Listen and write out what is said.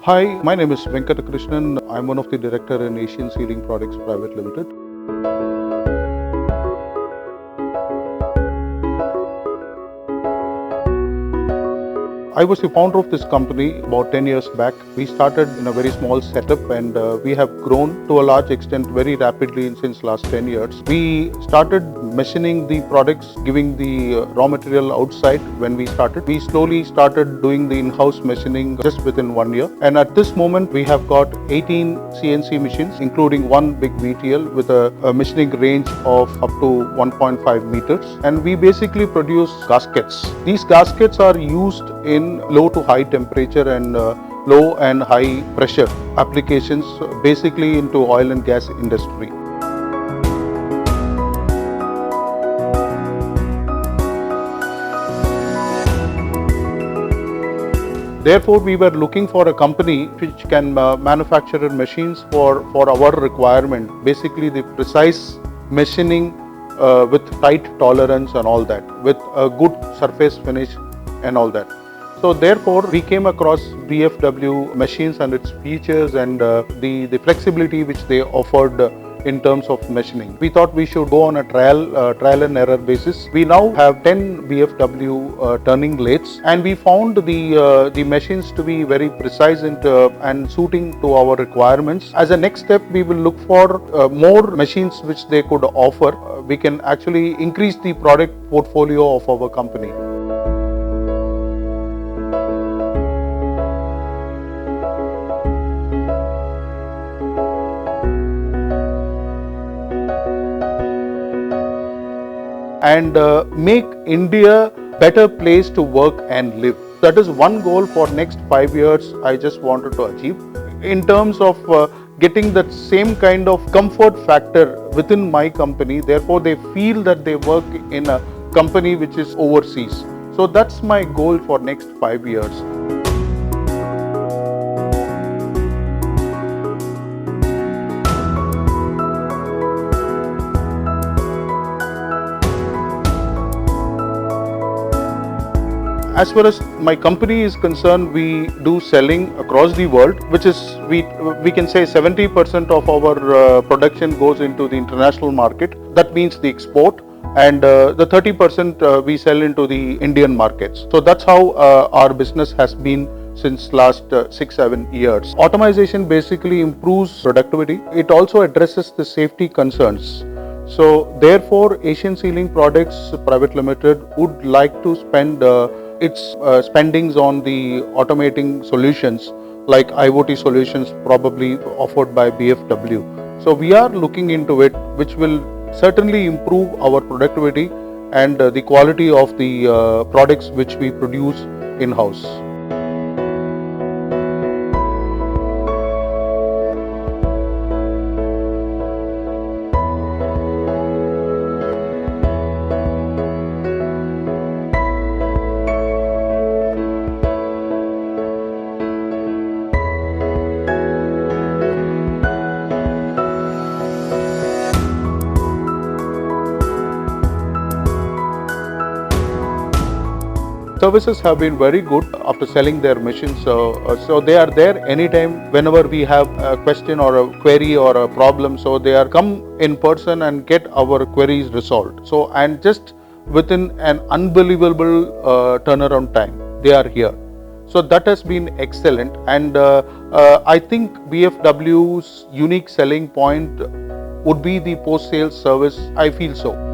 Hi, my name is Venkatakrishnan. I'm one of the director in Asian Sealing Products Private Limited. I was the founder of this company about 10 years back. We started in a very small setup and we have grown to a large extent very rapidly since last 10 years. We started machining the products, giving the raw material outside when we started. We slowly started doing the in-house machining just within 1 year. And at this moment, we have got 18 CNC machines, including one big VTL with a machining range of up to 1.5 meters. And we basically produce gaskets. These gaskets are used in low to high temperature and low and high pressure applications, basically into oil and gas industry. Therefore, we were looking for a company which can manufacture machines for our requirement, basically the precise machining with tight tolerance and all that, with a good surface finish and all that. So therefore, we came across BFW machines and its features and the flexibility which they offered in terms of machining. We thought we should go on a trial and error basis. We now have 10 BFW turning lathes, and we found the machines to be very precise and suiting to our requirements. As a next step, we will look for more machines which they could offer. We can actually increase the product portfolio of our company. And make India better place to work and live. That is one goal for next 5 years I just wanted to achieve. In terms of getting that same kind of comfort factor within my company, therefore they feel that they work in a company which is overseas. So that's my goal for next 5 years. As far as my company is concerned, we do selling across the world, which is we can say 70% of our production goes into the international market. That means the export, and the 30% we sell into the Indian markets. So that's how our business has been since last 6-7 years. Automation basically improves productivity. It also addresses the safety concerns. So therefore, Asian Sealing Products Private Limited would like to spend its spendings on the automating solutions like IoT solutions probably offered by BFW. So we are looking into it, which will certainly improve our productivity and the quality of the products which we produce in-house. Services have been very good after selling their machines. So they are there anytime whenever we have a question or a query or a problem. So they are come in person and get our queries resolved. So and just within an unbelievable turnaround time, they are here. So that has been excellent, and I think BFW's unique selling point would be the post-sales service. I feel so.